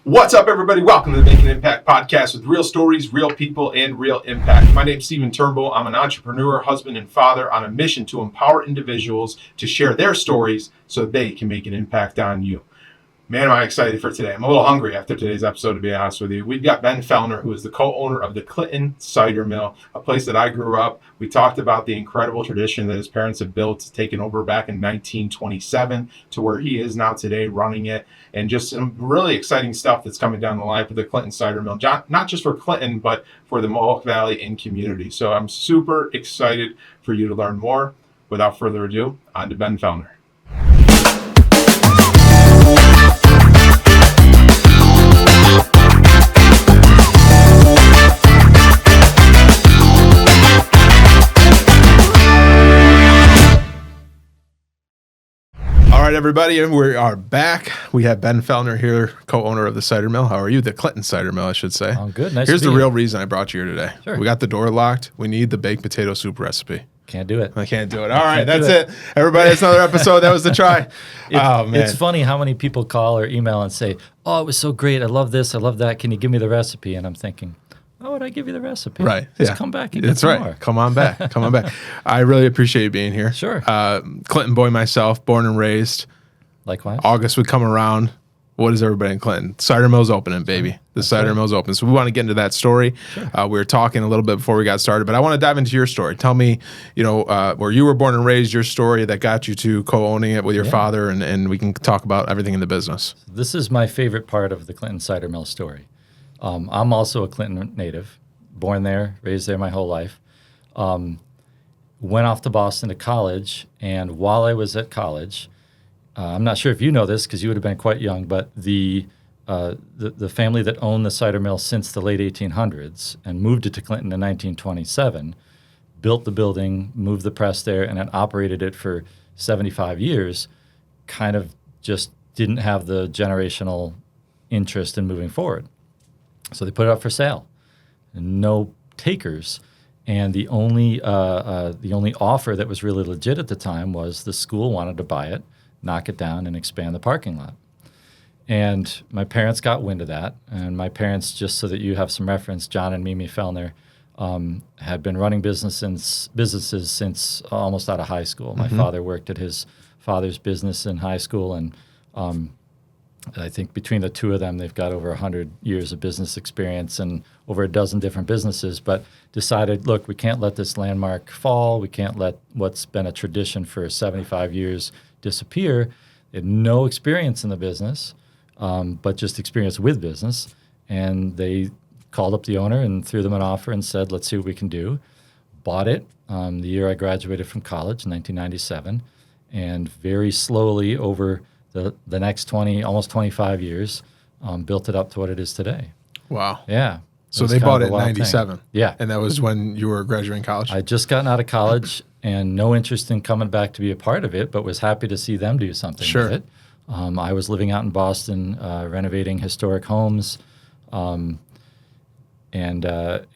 What's up, everybody? Welcome to the Make an Impact podcast with real stories, real people, and real impact. My name's Stephen Turnbull. I'm an entrepreneur, husband, and father on a mission to empower individuals to share their stories so they can make an impact on you. Man, am I excited for today. I'm a little hungry after today's episode, to be honest with you. We've got Ben Fehlner, who is the co-owner of the Clinton Cider Mill, a place that I grew up. We talked about the incredible tradition that his parents have built, taken over back in 1927 to where he is now today running it, and just some really exciting stuff that's coming down the line for the Clinton Cider Mill, not just for Clinton, but for the Mohawk Valley and community. So I'm super excited for you to learn more. Without further ado, on to Ben Fehlner. All right, everybody, and we are back. We have Ben Fehlner here, co-owner of the Cider Mill. How are you? The Clinton Cider Mill, I should say. I'm good. Nice Here's to be the real here. reason I brought you here today. Sure. We got the door locked. We need the baked potato soup recipe. Can't do it. I can't do it. All right, that's it. Everybody, that's another episode. That was the try. Oh, man. It's funny how many people call or email and say, oh, it was so great. I love this. I love that. Can you give me the recipe? And I'm thinking, why would I give you the recipe? Right. Just yeah. come back and get That's some right. more. Come on back. Come on back. I really appreciate you being here. Sure. Clinton boy myself, born and raised. Likewise. August would come around. What is everybody in Clinton? Cider Mill's opening, baby. The Cider Mill's open. So we want to get into that story. Sure. We were talking a little bit before we got started, but I want to dive into your story. Tell me, where you were born and raised, your story that got you to co-owning it with your father, and we can talk about everything in the business. This is my favorite part of the Clinton Cider Mill story. I'm also a Clinton native, born there, raised there my whole life. Went off to Boston to college, and while I was at college, I'm not sure if you know this because you would have been quite young, but the family that owned the cider mill since the late 1800s and moved it to Clinton in 1927 built the building, moved the press there, and then operated it for 75 years, kind of just didn't have the generational interest in moving forward. So they put it up for sale. No takers. And the only offer that was really legit at the time was the school wanted to buy it, knock it down, and expand the parking lot. And my parents got wind of that. And my parents, just so that you have some reference, John and Mimi Fehlner, had been running businesses since almost out of high school. My father worked at his father's business in high school, and I think between the two of them, they've got over 100 years of business experience and over a dozen different businesses, but decided, look, we can't let this landmark fall. We can't let what's been a tradition for 75 years disappear. They had no experience in the business, but just experience with business. And they called up the owner and threw them an offer and said, let's see what we can do. Bought it the year I graduated from college in 1997. And very slowly over the next almost 25 years, built it up to what it is today. Wow. Yeah. So they bought it in 97. Yeah. And that was when you were graduating college? I just gotten out of college and no interest in coming back to be a part of it, but was happy to see them do something with it. I was living out in Boston, renovating historic homes, happy to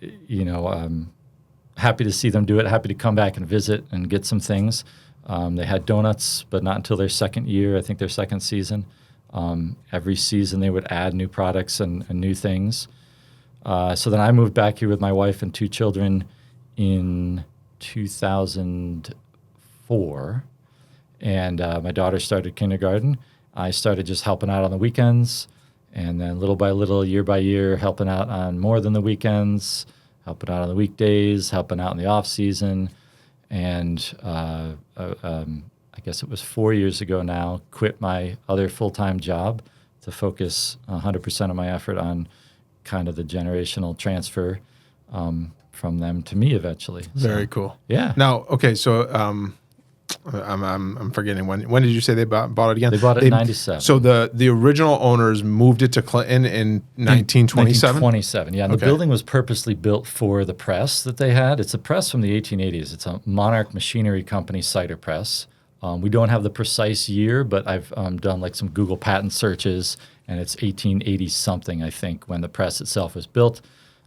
see them do it, happy to come back and visit and get some things. They had donuts, but not until their second year, I think their second season. Every season they would add new products and new things. So then I moved back here with my wife and two children in 2004, and my daughter started kindergarten. I started just helping out on the weekends, and then little by little, year by year, helping out on more than the weekends, helping out on the weekdays, helping out in the off season. And I guess it was 4 years ago now, quit my other full-time job to focus 100% of my effort on kind of the generational transfer from them to me eventually. Very cool. Yeah. Now, okay, so I'm forgetting when did you say they bought it again? They bought it in 97. So the original owners moved it to Clinton in 1927? 1927, yeah. And the building was purposely built for the press that they had. It's a press from the 1880s. It's a Monarch Machinery Company cider press. We don't have the precise year, but I've done like some Google patent searches, and it's 1880 something, I think, when the press itself was built.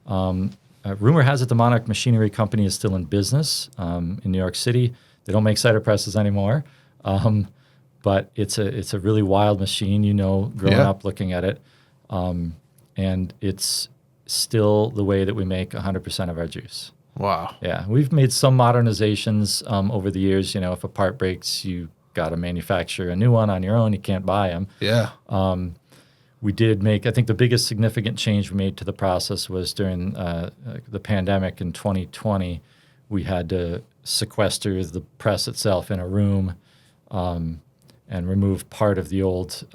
Rumor has it the Monarch Machinery Company is still in business in New York City. They don't make cider presses anymore, but it's a really wild machine, growing up looking at it. And it's still the way that we make 100% of our juice. Wow. Yeah, we've made some modernizations over the years. If a part breaks, you got to manufacture a new one on your own. You can't buy them. Yeah. We did make, I think the biggest significant change we made to the process was during the pandemic in 2020. We had to sequester the press itself in a room and remove part of the old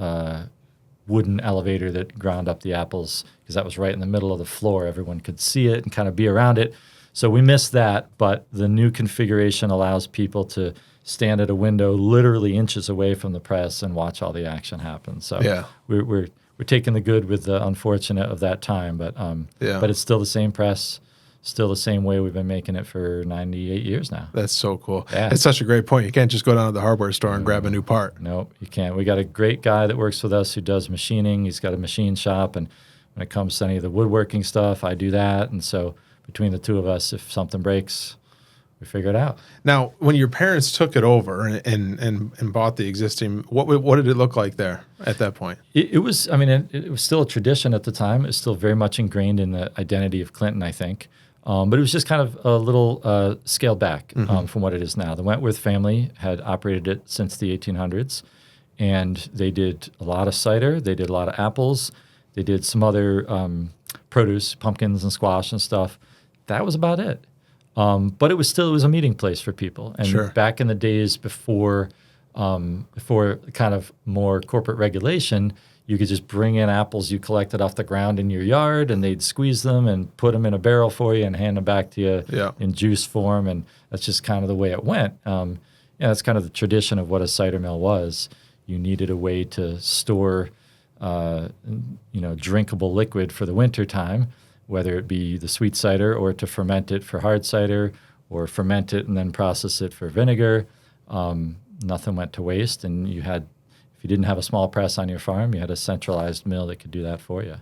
wooden elevator that ground up the apples, because that was right in the middle of the floor. Everyone could see it and kind of be around it. So we missed that, but the new configuration allows people to stand at a window literally inches away from the press and watch all the action happen. So Yeah. we're taking the good with the unfortunate of that time, but it's still the same press, still the same way we've been making it for 98 years now. That's so cool. Yeah. It's such a great point. You can't just go down to the hardware store and grab a new part. Nope, you can't. We got a great guy that works with us who does machining. He's got a machine shop, and when it comes to any of the woodworking stuff, I do that. And so between the two of us, if something breaks, we figure it out. Now, when your parents took it over and bought the existing, what did it look like there at that point? It was still a tradition at the time. It was still very much ingrained in the identity of Clinton, I think. But it was just kind of a little scaled back from what it is now. The Wentworth family had operated it since the 1800s, and they did a lot of cider. They did a lot of apples. They did some other produce, pumpkins and squash and stuff. That was about it. But it was a meeting place for people. And Sure. back in the days before kind of more corporate regulation, you could just bring in apples you collected off the ground in your yard, and they'd squeeze them and put them in a barrel for you and hand them back to you in juice form. And that's just kind of the way it went. That's kind of the tradition of what a cider mill was. You needed a way to store, drinkable liquid for the winter time, whether it be the sweet cider or to ferment it for hard cider or ferment it and then process it for vinegar. Nothing went to waste, and if you didn't have a small press on your farm, you had a centralized mill that could do that for you.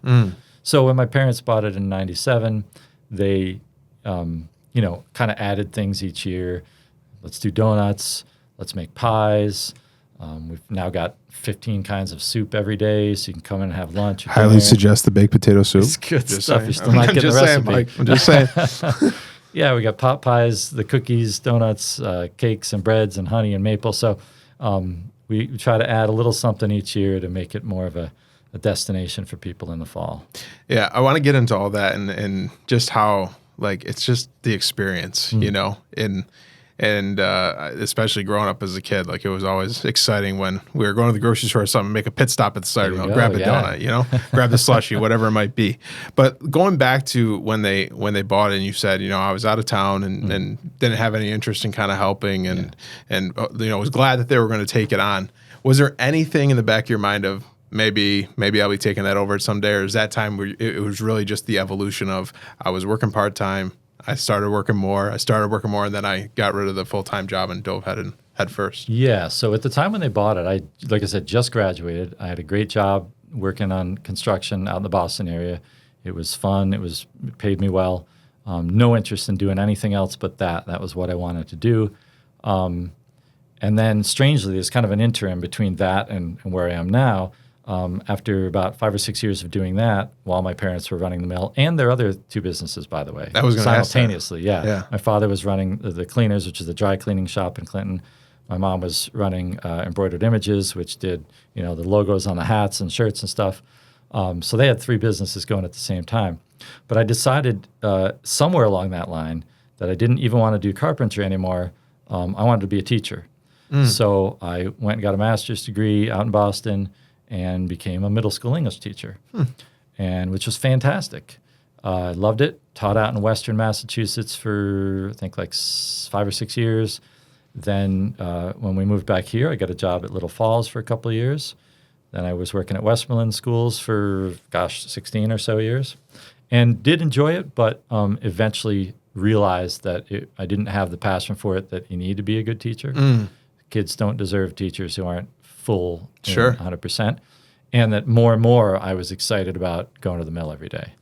So when my parents bought it in 97, they, kind of added things each year. Let's do donuts. Let's make pies. We've now got 15 kinds of soup every day, so you can come in and have lunch. Highly suggest the baked potato soup. It's good Just stuff. saying. You're still not getting the recipe. Mike. I'm just saying. Yeah, we got pot pies, the cookies, donuts, cakes, and breads, and honey and maple. So we try to add a little something each year to make it more of a destination for people in the fall. Yeah, I want to get into all that and just how, it's just the experience, and especially growing up as a kid, it was always exciting when we were going to the grocery store or something, make a pit stop at the cider mill, grab a donut, grab the slushie, whatever it might be. But going back to when they bought it, and you said, I was out of town and didn't have any interest in kind of helping and was glad that they were going to take it on. Was there anything in the back of your mind of maybe I'll be taking that over someday, or is that time where it was really just the evolution of I was working part-time, I started working more, and then I got rid of the full-time job and dove head first? Yeah, so at the time when they bought it, like I said, just graduated. I had a great job working on construction out in the Boston area. It was fun. It paid me well. No interest in doing anything else but that. That was what I wanted to do. And then strangely, there's kind of an interim between that and where I am now. After about 5 or 6 years of doing that, while my parents were running the mill and their other two businesses, by the way, I was going to ask that. Simultaneously. Yeah. My father was running the Cleaners, which is the dry cleaning shop in Clinton. My mom was running Embroidered Images, which did the logos on the hats and shirts and stuff. So they had three businesses going at the same time. But I decided somewhere along that line that I didn't even want to do carpentry anymore. I wanted to be a teacher. So I went and got a master's degree out in Boston and became a middle school English teacher, and which was fantastic. I loved it. Taught out in Western Massachusetts for, I think, 5 or 6 years. Then when we moved back here, I got a job at Little Falls for a couple of years. Then I was working at Westmoreland schools for, 16 or so years, and did enjoy it, but eventually realized that I didn't have the passion for it that you need to be a good teacher. Kids don't deserve teachers who aren't full, 100%, and that more and more I was excited about going to the mill every day.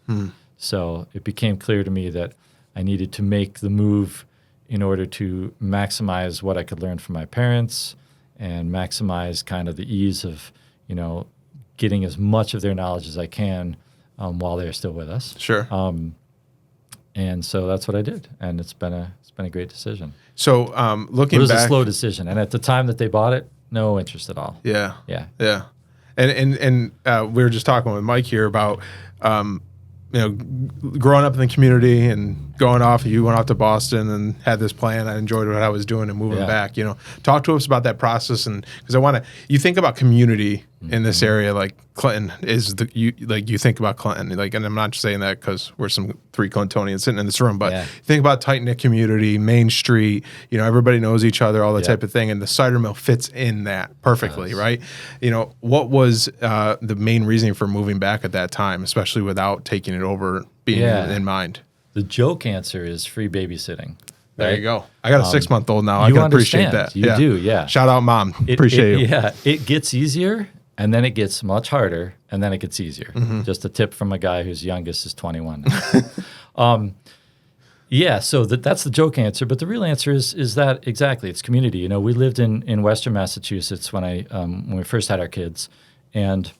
So it became clear to me that I needed to make the move in order to maximize what I could learn from my parents and maximize kind of the ease of, getting as much of their knowledge as I can while they're still with us. Sure. And so that's what I did, and it's been a great decision. So looking It was back, a slow decision, and at the time that they bought it, no interest at all. yeah, Yeah. yeah. And we were just talking with Mike here about growing up in the community and going off. You went off to Boston and had this plan. I enjoyed what I was doing and moving back. Talk to us about that process, and because you think about community in this area, like Clinton is you think about Clinton, and I'm not just saying that because we're some 3 Clintonians sitting in this room, but think about tight knit community, Main Street. everybody knows each other, all that type of thing, and the cider mill fits in that perfectly, right? What was the main reasoning for moving back at that time, especially without taking it over, being in mind? The joke answer is free babysitting. There right? you go. I got a 6-month-old now. I you can appreciate understand. that. You do, yeah. Shout out, Mom. Appreciate you. Yeah, it gets easier, and then it gets much harder, and then it gets easier. Just a tip from a guy whose youngest is 21 now. So that's the joke answer, but the real answer is that exactly, it's community. We lived in Western Massachusetts when we first had our kids, and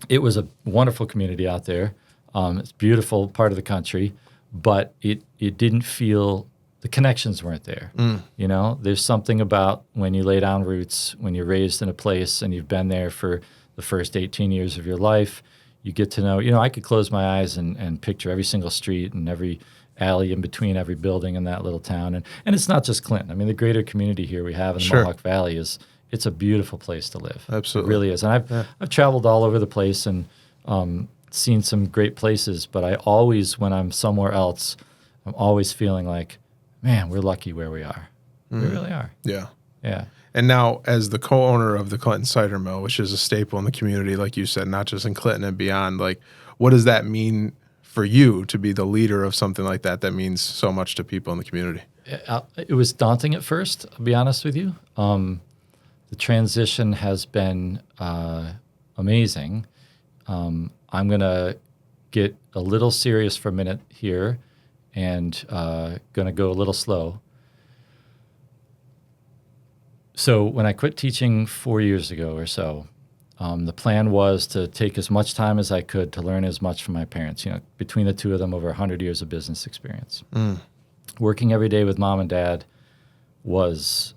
it was a wonderful community out there. It's a beautiful part of the country, but it didn't feel, the connections weren't there. There's something about when you lay down roots, when you're raised in a place and you've been there for the first 18 years of your life, you get to know, I could close my eyes and picture every single street and every alley in between every building in that little town. And it's not just Clinton. I mean, the greater community here we have in the Mohawk Valley it's a beautiful place to live. Absolutely. It really is. And I've traveled all over the place and seen some great places, but I always, when I'm somewhere else, I'm always feeling like, man, we're lucky where we are. We really are. Yeah. Yeah. And now, as the co-owner of the Clinton Cider Mill, which is a staple in the community, like you said, not just in Clinton and beyond, what does that mean for you to be the leader of something like that means so much to people in the community? It was daunting at first, I'll be honest with you. The transition has been amazing. I'm going to get a little serious for a minute here and going to go a little slow. So when I quit teaching 4 years ago or so, the plan was to take as much time as I could to learn as much from my parents. Between the two of them, over 100 years of business experience. Working every day with Mom and Dad was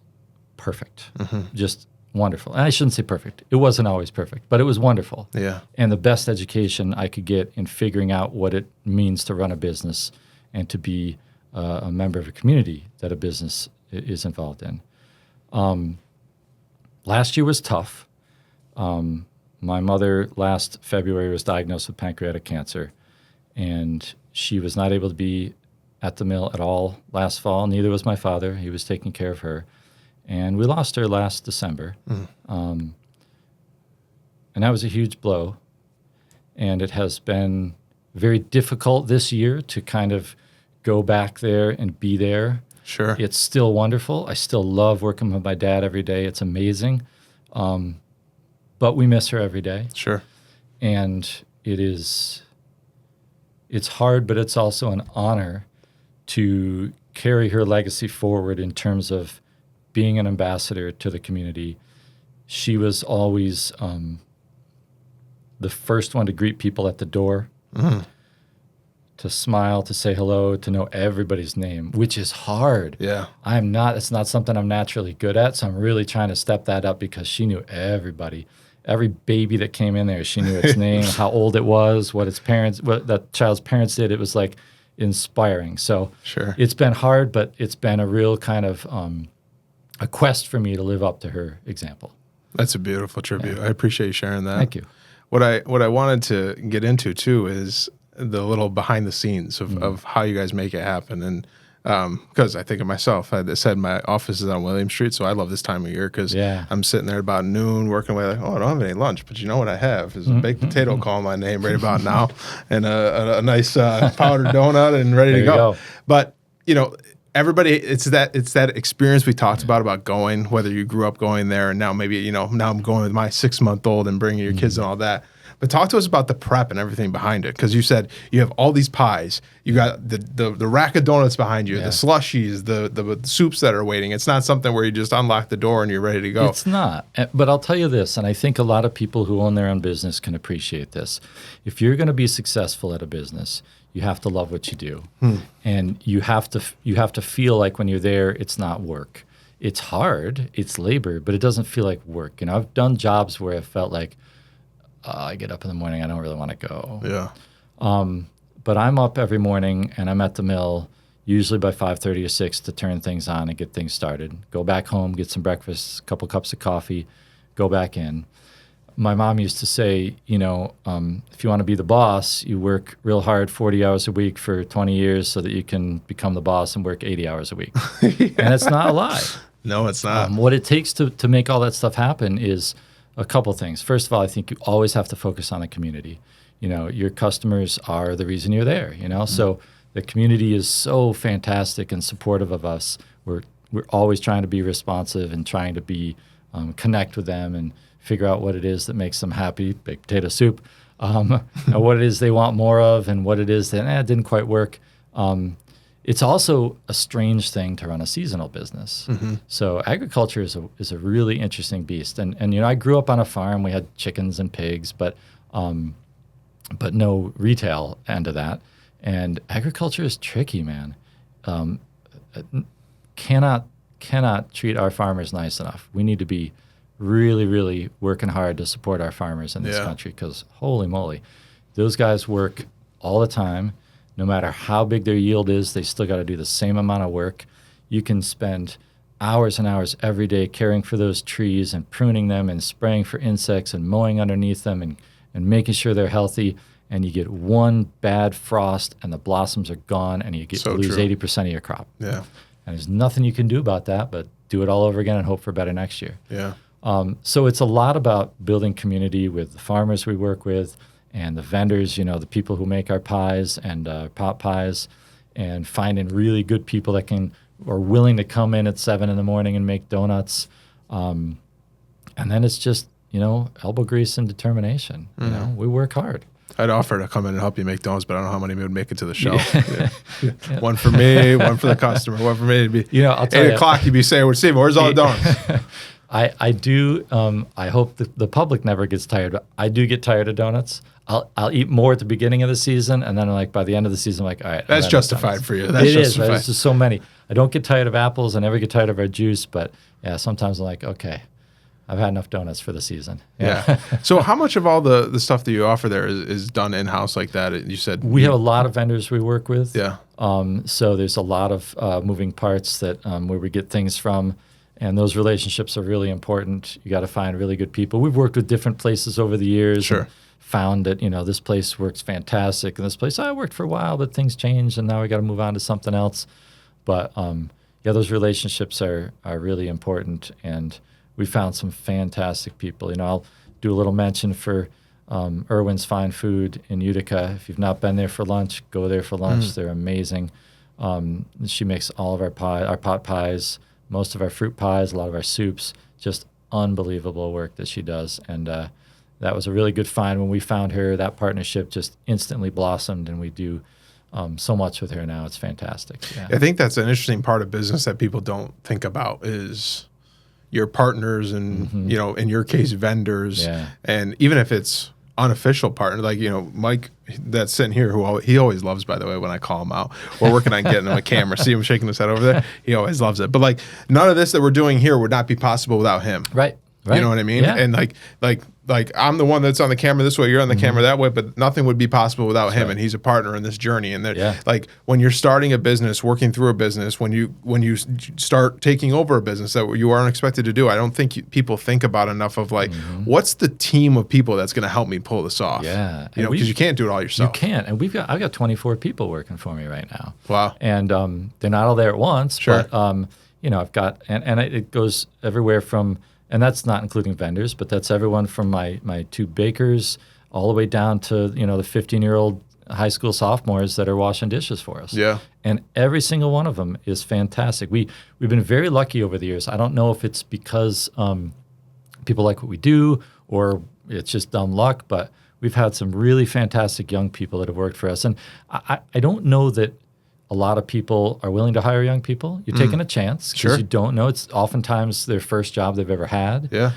perfect, just wonderful. And I shouldn't say perfect. It wasn't always perfect, but it was wonderful. Yeah. And the best education I could get in figuring out what it means to run a business and to be a member of a community that a business is involved in. Last year was tough. My mother last February was diagnosed with pancreatic cancer, and she was not able to be at the mill at all last fall. Neither was my father. He was taking care of her. And we lost her last December. And that was a huge blow. And it has been very difficult this year to kind of go back there and be there. Sure. It's still wonderful. I still love working with my dad every day. It's amazing. But we miss her every day. Sure. And it's hard, but it's also an honor to carry her legacy forward in terms of being an ambassador to the community. She was always the first one to greet people at the door, to smile, to say hello, to know everybody's name, which is hard. Yeah. It's not something I'm naturally good at, so I'm really trying to step that up because she knew everybody. Every baby that came in there, she knew its name, how old it was, what that child's parents did. It was like inspiring. So sure. It's been hard, but it's been a real kind of a quest for me to live up to her example. That's a beautiful tribute. Yeah. I appreciate you sharing that. Thank you. What I wanted to get into too is the little behind the scenes of how you guys make it happen. And because I think of myself, I said my office is on William Street, so I love this time of year because I'm sitting there about noon working away like, I don't have any lunch, but you know what I have is a baked potato calling my name right about now and a nice powdered donut and ready to go. But, everybody, it's that experience we talked about going, whether you grew up going there and now maybe, now I'm going with my 6-month-old and bringing your kids and all that. But talk to us about the prep and everything behind it, because you said you have all these pies. You got the rack of donuts behind you, the slushies, the soups that are waiting. It's not something where you just unlock the door and you're ready to go. It's not. But I'll tell you this, and I think a lot of people who own their own business can appreciate this. If you're going to be successful at a business, you have to love what you do, and you have to feel like when you're there, it's not work. It's hard, it's labor, but it doesn't feel like work. You know, I've done jobs where I felt like I get up in the morning, I don't really want to go. Yeah. But I'm up every morning and I'm at the mill usually by 5:30 or 6 to turn things on and get things started. Go back home, get some breakfast, a couple cups of coffee, go back in. My mom used to say, you know, if you want to be the boss, you work real hard 40 hours a week for 20 years so that you can become the boss and work 80 hours a week. And it's not a lie. No, it's not. What it takes to make all that stuff happen is a couple things. First of all, I think you always have to focus on the community. You know, your customers are the reason you're there, you know? So the community is so fantastic and supportive of us. We're always trying to be responsive and trying to be connect with them and figure out what it is that makes them happy, baked potato soup, and what it is they want more of and what it is that it didn't quite work. It's also a strange thing to run a seasonal business. So agriculture is a really interesting beast. And you know, I grew up on a farm. We had chickens and pigs, but no retail end of that. And agriculture is tricky, man. Cannot treat our farmers nice enough. We need to be really, really working hard to support our farmers in this country, because holy moly, those guys work all the time. No matter how big their yield is, they still got to do the same amount of work. You can spend hours and hours every day caring for those trees and pruning them and spraying for insects and mowing underneath them and making sure they're healthy. And you get one bad frost and the blossoms are gone and you lose 80% of your crop. Yeah. And there's nothing you can do about that but do it all over again and hope for better next year. Yeah. So it's a lot about building community with the farmers we work with and the vendors, you know, the people who make our pies and pot pies, and finding really good people that are willing to come in at 7 in the morning and make donuts. And then it's just, you know, elbow grease and determination. You know, we work hard. I'd offer to come in and help you make donuts, but I don't know how many would make it to the shelf. Yeah. One for me, one for the customer, one for me. It'd be, you know, I'll tell 8 you, o'clock, you'd be saying, well, Steve, where's all the donuts? I do. I hope the public never gets tired, but I do get tired of donuts. I'll eat more at the beginning of the season, and then like by the end of the season, I'm like, all right. That's justified for you. That's it justified. is. Right? There's just so many. I don't get tired of apples. I never get tired of our juice, but yeah, sometimes I'm like, okay, I've had enough donuts for the season. Yeah. So how much of all the stuff that you offer there is done in-house like that? You said we have a lot of vendors we work with. Yeah. So there's a lot of moving parts that where we get things from. And those relationships are really important. You got to find really good people. We've worked with different places over the years. Sure. And found that, you know, this place works fantastic. And this place, I worked for a while, but things changed and now we got to move on to something else. But yeah, those relationships are really important. And we found some fantastic people. You know, I'll do a little mention for Irwin's Fine Food in Utica. If you've not been there for lunch, go there for lunch. They're amazing. She makes all of our pot pies, most of our fruit pies, a lot of our soups, just unbelievable work that she does. And that was a really good find when we found her. That partnership just instantly blossomed, and we do so much with her now. It's fantastic. Yeah. I think that's an interesting part of business that people don't think about is your partners and, you know, in your case, vendors. Yeah. And even if it's unofficial partner, like, you know, Mike that's sitting here, he always loves, by the way, when I call him out. We're working on getting him a camera. See him shaking his head over there? He always loves it. But like, none of this that we're doing here would not be possible without him. Right. You know what I mean? Yeah. And like I'm the one that's on the camera this way, you're on the camera that way, but nothing would be possible without him. Right. And he's a partner in this journey. And like when you're starting a business, working through a business, when you start taking over a business that you aren't expected to do, I don't think people think about enough of like, what's the team of people that's going to help me pull this off? Yeah. You know, because you can't do it all yourself. You can't. And I've got 24 people working for me right now. Wow. And they're not all there at once. Sure. But, you know, I've got, and it goes everywhere from, and that's not including vendors, but that's everyone from my 2 bakers all the way down to, you know, the 15-year-old high school sophomores that are washing dishes for us. Yeah. And every single one of them is fantastic. We've been very lucky over the years. I don't know if it's because people like what we do or it's just dumb luck, but we've had some really fantastic young people that have worked for us. And I don't know that a lot of people are willing to hire young people. You're taking a chance because Sure. you don't know. It's oftentimes their first job they've ever had. Yeah.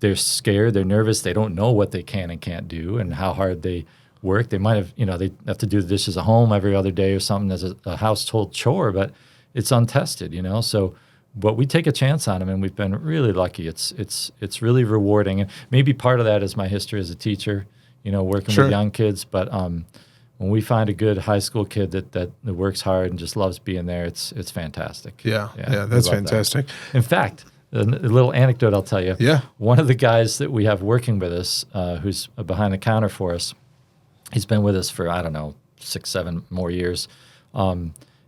They're scared. They're nervous. They don't know what they can and can't do and how hard they work. They might have, they have to do the dishes at home every other day or something as a household chore, but it's untested, So, but we take a chance on them, and we've been really lucky. It's really rewarding, and maybe part of that is my history as a teacher, working Sure. with young kids. But when we find a good high school kid that works hard and just loves being there, it's fantastic. Yeah. we That's love fantastic. that. In fact, a little anecdote I'll tell you. Yeah. One of the guys that we have working with us, who's behind the counter for us, he's been with us for, 6, 7 more years.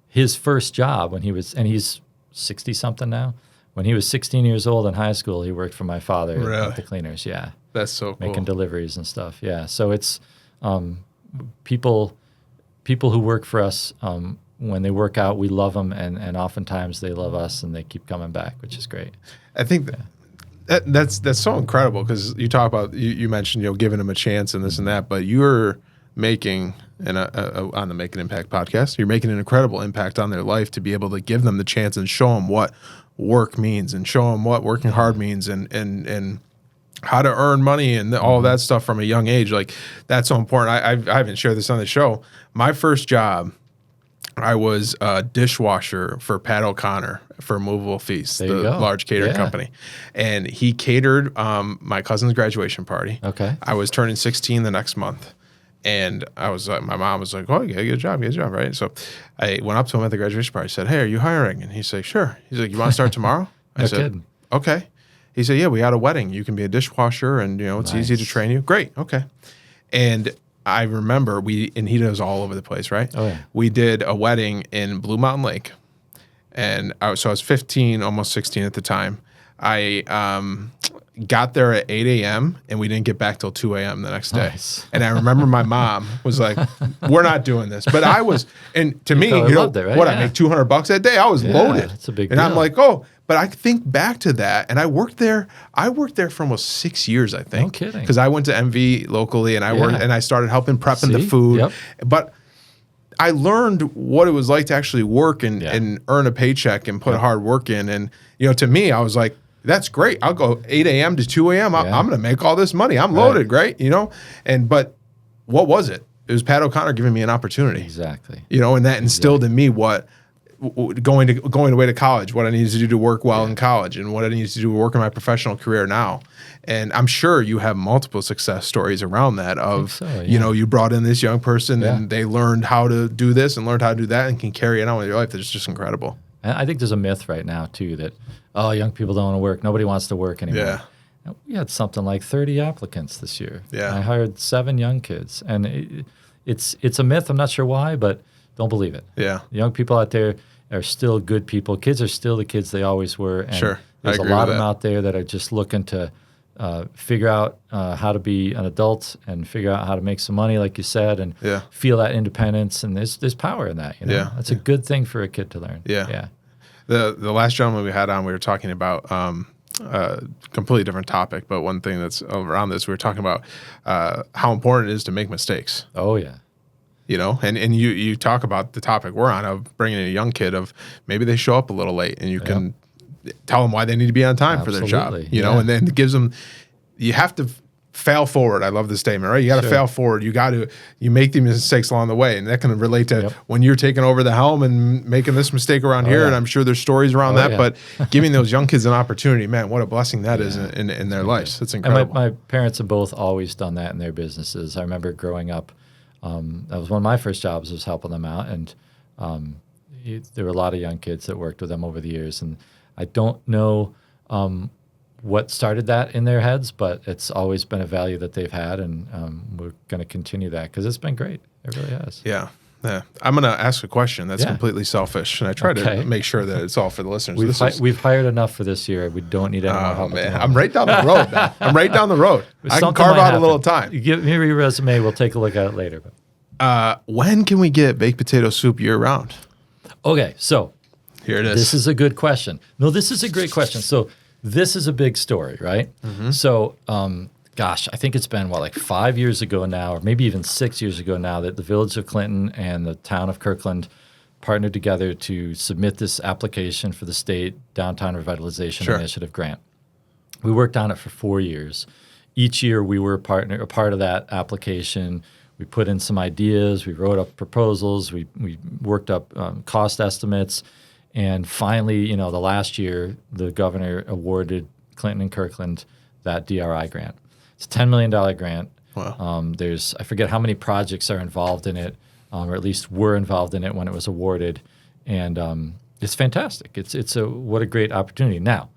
His first job when he's 60-something now. When he was 16 years old in high school, he worked for my father Really? at the cleaners. Yeah. That's so cool. Making deliveries and stuff. Yeah. So it's people who work for us, when they work out, we love them, and oftentimes they love us and they keep coming back, which is great. I think that's so incredible because you talk about you mentioned giving them a chance and this and that, but you're making on the Make an Impact podcast, you're making an incredible impact on their life to be able to give them the chance and show them what work means and show them what working hard means and how to earn money and all that stuff from a young age. Like that's so important. I haven't shared this on the show. My first job, I was a dishwasher for Pat O'Connor for Movable Feast, There you the go. large catering Yeah. company. And he catered my cousin's graduation party. Okay. I was turning 16 the next month. And I was like, my mom was like, oh, yeah, good job, right? So I went up to him at the graduation party. I said, hey, are you hiring? And he's like, sure. He's like, you want to start tomorrow? I No said, kidding. okay. He said, yeah, we got a wedding. You can be a dishwasher and, it's easy to Nice. train you. Great. Okay. And I remember and he does all over the place, right? Oh, yeah. We did a wedding in Blue Mountain Lake. And I was 15, almost 16 at the time. I got there at 8 a.m. and we didn't get back till 2 a.m. the next day. Nice. And I remember my mom was like, we're not doing this. But I was, and to me, probably loved it, right? what, Yeah. I make $200 that day? I was Yeah, loaded. it's a big and I'm deal. like, oh, but I think back to that. And I worked there for almost 6 years, I think. No kidding. Because I went to MV locally and I worked and I started helping prepping the See? food. Yep. But I learned what it was like to actually work and earn a paycheck and put hard work in. And, to me, I was like, that's great. I'll go 8 a.m. to 2 a.m. I'm going to make all this money. I'm loaded, great, but what was it? It was Pat O'Connor giving me an opportunity. Exactly. And that instilled in me what going away to college, what I needed to do to work well in college and what I needed to do to work in my professional career now. And I'm sure you have multiple success stories around that of, so, yeah. you brought in this young person and they learned how to do this and learned how to do that and can carry it on with your life. That's just incredible. And I think there's a myth right now too that young people don't want to work. Nobody wants to work anymore. Yeah. And we had something like 30 applicants this year. Yeah. I hired 7 young kids, and it's a myth. I'm not sure why, but don't believe it. Yeah. Young people out there are still good people. Kids are still the kids they always were. And Sure. there's a agree lot with of them that. out there that are just looking to figure out how to be an adult and figure out how to make some money, like you said, and Yeah. feel that independence. And there's power in that. Yeah. That's a good thing for a kid to learn. Yeah. Yeah. The last gentleman we had on, we were talking about completely different topic, but one thing that's around this, we were talking about how important it is to make mistakes. Oh, yeah. And you talk about the topic we're on of bringing in a young kid of maybe they show up a little late and you can tell them why they need to be on time for their job, Absolutely, yeah. and then it gives them, you have to fail forward. I love this statement, right? You got to fail forward. You make these mistakes along the way, and that can relate to when you're taking over the helm and making this mistake around here. yeah. And I'm sure there's stories around that, yeah. but giving those young kids an opportunity, man, what a blessing that is in their lives. It's And incredible. my parents have both always done that in their businesses. I remember growing up, that was one of my first jobs, was helping them out. And there were a lot of young kids that worked with them over the years. And I don't know what started that in their heads, but it's always been a value that they've had. And we're going to continue that because it's been great. It really has. Yeah. I'm going to ask a question that's Yeah. completely selfish, and I try to Okay. make sure that it's all for the listeners. We've hired enough for this year. We don't need any more Oh help. at the man, moment. I'm right down the road. Man. I'm right down the road. I can Something carve might out happen. a little time. You give me your resume. We'll take a look at it later. When can we get baked potato soup year round? Okay, so Here it is. this is a good question. No, this is a great question. So this is a big story, right? Mm-hmm. So gosh, I think it's been, like 5 years ago now, or maybe even 6 years ago now, that the village of Clinton and the town of Kirkland partnered together to submit this application for the state Downtown Revitalization Initiative grant. We worked on it for 4 years. Each year we were a part of that application. We put in some ideas. We wrote up proposals. We worked up cost estimates. And finally, the last year, the governor awarded Clinton and Kirkland that DRI grant. It's a $10 million grant. Wow. I forget how many projects are involved in it, or at least were involved in it when it was awarded. And it's fantastic. What a great opportunity. Now,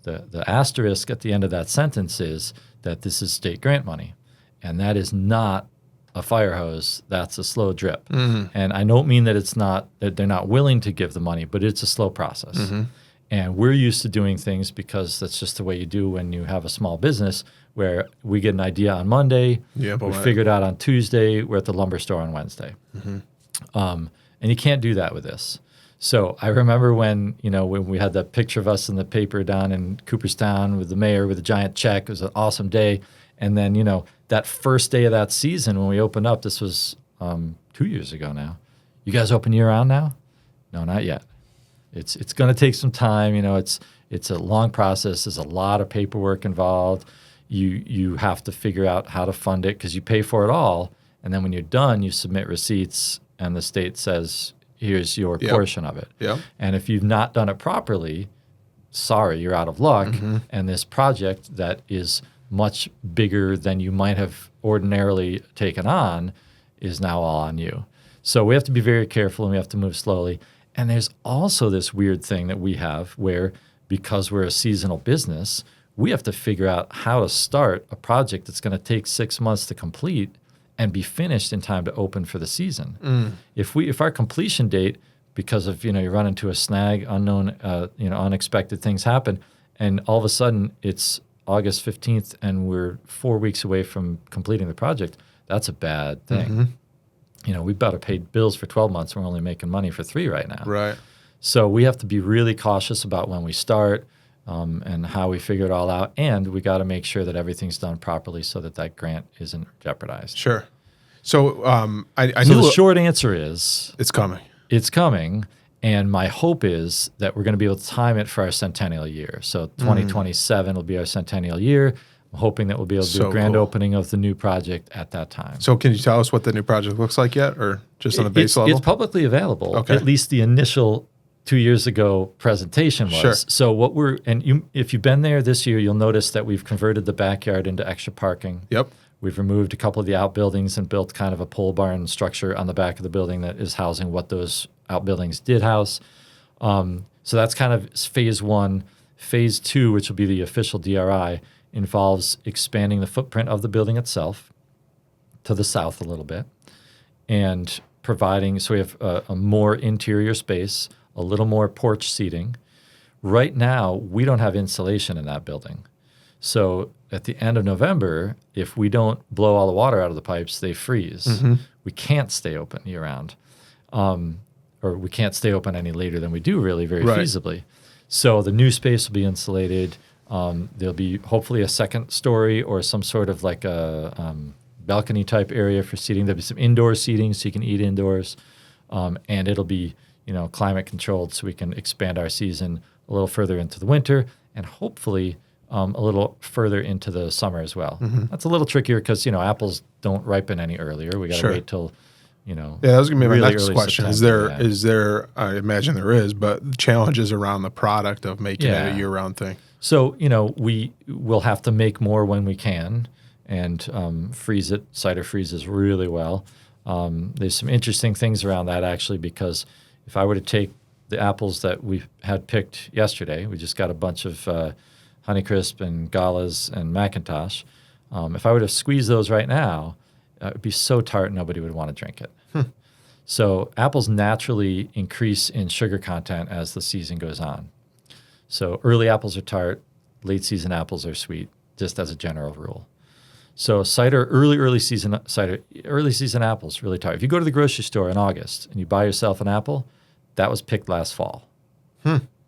the asterisk at the end of that sentence is that this is state grant money, and that is not a fire hose. That's a slow drip. Mm-hmm. And I don't mean that they're not willing to give the money, but it's a slow process. Mm-hmm. And we're used to doing things because that's just the way you do when you have a small business, where we get an idea on Monday, we figure it out on Tuesday, we're at the lumber store on Wednesday. Mm-hmm. And you can't do that with this. So I remember when we had that picture of us in the paper down in Cooperstown with the mayor with a giant check. It was an awesome day. And then, that first day of that season when we opened up, this was 2 years ago now. You guys open year-round now? No, not yet. It's going to take some time. It's a long process. There's a lot of paperwork involved. You have to figure out how to fund it because you pay for it all. And then when you're done, you submit receipts, and the state says, here's your portion of it. Yep. And if you've not done it properly, sorry, you're out of luck. Mm-hmm. And this project that is much bigger than you might have ordinarily taken on is now all on you. So we have to be very careful, and we have to move slowly. And there's also this weird thing that we have where, because we're a seasonal business, we have to figure out how to start a project that's going to take 6 months to complete and be finished in time to open for the season. Mm. If our completion date, because of you run into a snag, unexpected things happen, and all of a sudden it's August 15th and we're 4 weeks away from completing the project, that's a bad thing. Mm-hmm. We've about to pay bills for 12 months. We're only making money for 3 right now. Right. So we have to be really cautious about when we start and how we figure it all out. And we got to make sure that everything's done properly so that grant isn't jeopardized. Sure. So I knew the short answer is it's coming. It's coming. And my hope is that we're going to be able to time it for our centennial year. So 2027 will be our centennial year. I'm hoping that we'll be able to do a grand opening of the new project at that time. So can you tell us what the new project looks like yet, or just on the base level? It's publicly available. Okay. At least the initial 2 years ago presentation was. Sure. So if you've been there this year, you'll notice that we've converted the backyard into extra parking. Yep. We've removed a couple of the outbuildings and built kind of a pole barn structure on the back of the building that is housing what those outbuildings did house. So that's kind of phase one. Phase two, which will be the official DRI, involves expanding the footprint of the building itself to the south a little bit and providing, so we have a more interior space, a little more porch seating. Right now, we don't have insulation in that building. So at the end of November, if we don't blow all the water out of the pipes, they freeze. Mm-hmm. We can't stay open year-round. Or we can't stay open any later than we do, really, very feasibly. So the new space will be insulated. There'll be hopefully a second story or some sort of like a balcony-type area for seating. There'll be some indoor seating so you can eat indoors. And it'll be climate controlled so we can expand our season a little further into the winter and hopefully a little further into the summer as well. Mm-hmm. That's a little trickier because apples don't ripen any earlier. We got to wait till Yeah, that was going to be my next question. September. Is there? I imagine there is, but challenges around the product of making it a year-round thing. So we will have to make more when we can, and freeze it. Cider freezes really well. There's some interesting things around that actually, because if I were to take the apples that we had picked yesterday, we just got a bunch of Honeycrisp and Galas and Macintosh. If I were to squeeze those right now, it would be so tart nobody would want to drink it. So apples naturally increase in sugar content as the season goes on. So early apples are tart, late season apples are sweet, just as a general rule. So cider, early season apples really tart. If you go to the grocery store in August and you buy yourself an apple, that was picked last fall.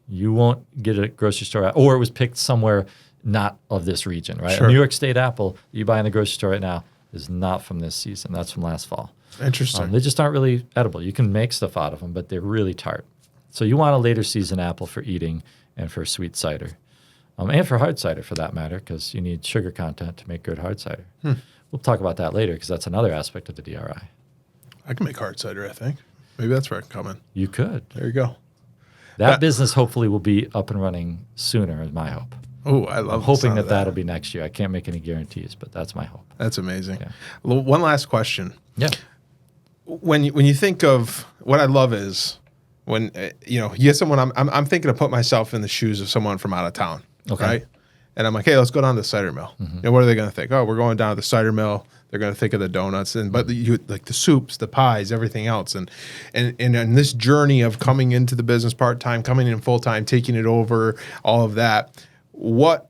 You won't get a grocery store, or it was picked somewhere not of this region, right? Sure. A New York State apple you buy in the grocery store right now is not from this season. That's from last fall. Interesting. They just aren't really edible. You can make stuff out of them, but they're really tart. So you want a later season apple for eating and for sweet cider, and for hard cider for that matter, because you need sugar content to make good hard cider. We'll talk about that later because that's another aspect of the DRI. I can make hard cider, I think. Maybe that's where I can come in. You could. There you go. That business hopefully will be up and running sooner, is my hope. Oh, I love I'm hoping that that'll be next year. I can't make any guarantees, but that's my hope. That's amazing. Yeah. Well, one last question. Yeah. When you think of what I love is when you get someone. I'm thinking of put myself in the shoes of someone from out of town. Okay. Right. And I'm like, hey, let's go down to the cider mill. And what are they going to think? Oh, we're going down to the cider mill. They're going to think of the donuts but you like the soups, the pies, everything else. And this journey of coming into the business part time, coming in full time, taking it over, all of that. What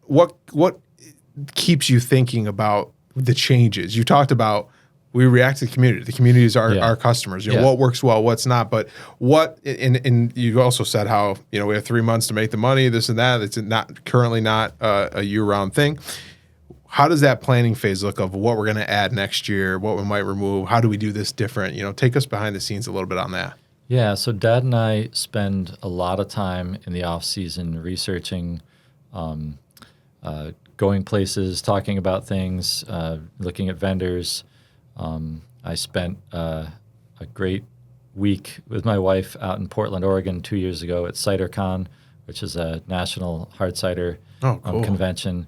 keeps you thinking about the changes? You talked about we react to the community. The community is our customers. What works well, what's not. But and you also said how we have 3 months to make the money, this and that. It's currently not a year-round thing. How does that planning phase look of what we're going to add next year, what we might remove? How do we do this different? Take us behind the scenes a little bit on that. Yeah, so Dad and I spend a lot of time in the off season researching, going places, talking about things, looking at vendors. I spent a great week with my wife out in Portland, Oregon 2 years ago at CiderCon, which is a national hard cider convention,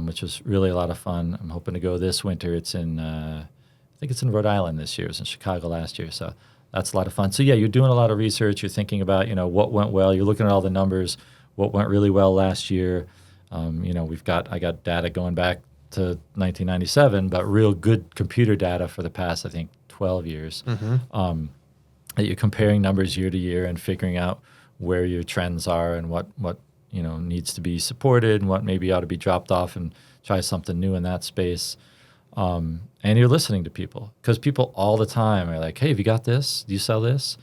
which was really a lot of fun. I'm hoping to go this winter. It's in, I think it's in Rhode Island this year. It was in Chicago last year, so that's a lot of fun. So yeah, you're doing a lot of research. You're thinking about, what went well. You're looking at all the numbers, what went really well last year. I got data going back to 1997, but real good computer data for the past, I think, 12 years. That you're comparing numbers year to year and figuring out where your trends are and what needs to be supported and what maybe ought to be dropped off and try something new in that space. And you're listening to people because people all the time are like, hey, have you got this? Do you sell this?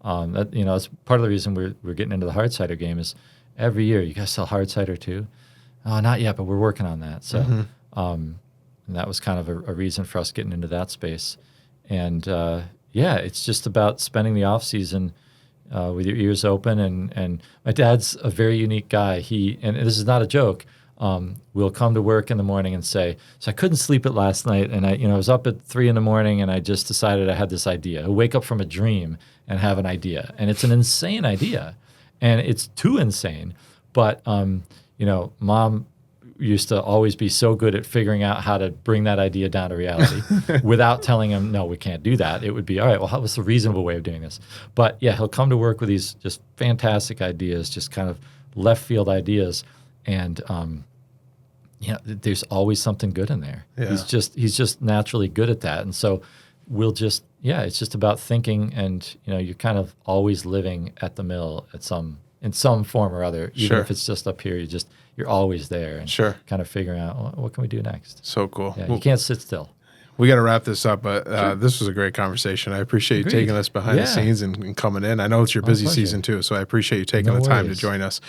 That's part of the reason we're getting into the hard cider game is every year, you guys sell hard cider too? Oh, not yet, but we're working on that. So, and that was kind of a reason for us getting into that space. And it's just about spending the off season with your ears open. And my dad's a very unique guy. And this is not a joke. Will come to work in the morning and say, so I couldn't sleep it last night. And I was up at 3 a.m. and I just decided I had this idea. I wake up from a dream and have an idea. And it's an insane idea. And it's too insane. But, Mom used to always be so good at figuring out how to bring that idea down to reality without telling him, no, we can't do that. It would be, all right, well, what's the reasonable way of doing this? But yeah, he'll come to work with these just fantastic ideas, just kind of left field ideas. And, there's always something good in there. Yeah. He's just naturally good at that. And so it's just about thinking and, you're kind of always living at the mill in some form or other, even if it's just up here, you're always there and kind of figuring out what can we do next. So cool. Yeah, you can't sit still. We got to wrap this up, but this was a great conversation. I appreciate you taking us behind the scenes and coming in. I know it's your busy season too, so I appreciate you taking the time to join us.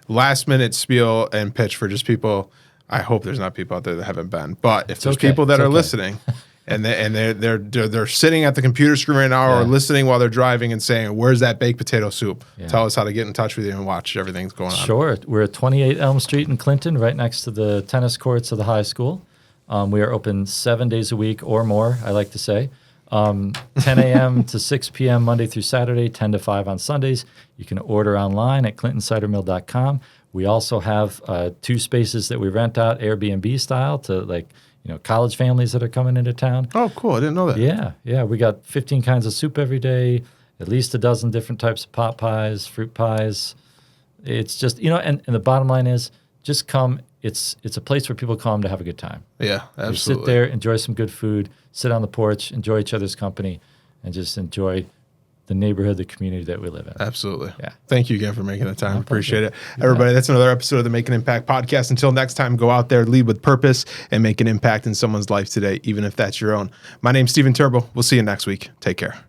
Last minute spiel and pitch for just people. I hope there's not people out there that haven't been, but if there's people that are listening and they're sitting at the computer screen right now or listening while they're driving and saying, where's that baked potato soup? Yeah. Tell us how to get in touch with you and watch everything's going on. Sure. We're at 28 Elm Street in Clinton, right next to the tennis courts of the high school. We are open 7 days a week or more, I like to say. 10 a.m. to 6 p.m. Monday through Saturday, 10 to 5 on Sundays. You can order online at clintoncidermill.com. We also have 2 spaces that we rent out Airbnb style to college families that are coming into town. Oh, cool. I didn't know that. Yeah. We got 15 kinds of soup every day, at least a dozen different types of pot pies, fruit pies. It's just, and the bottom line is just come. It's a place where people come to have a good time. Yeah, absolutely. You sit there, enjoy some good food, sit on the porch, enjoy each other's company, and just enjoy the neighborhood, the community that we live in. Absolutely. Yeah. Thank you again for making the time. Appreciate it. Everybody, that's another episode of the Make an Impact podcast. Until next time, go out there, lead with purpose, and make an impact in someone's life today, even if that's your own. My name's Stephen Turnbull. We'll see you next week. Take care.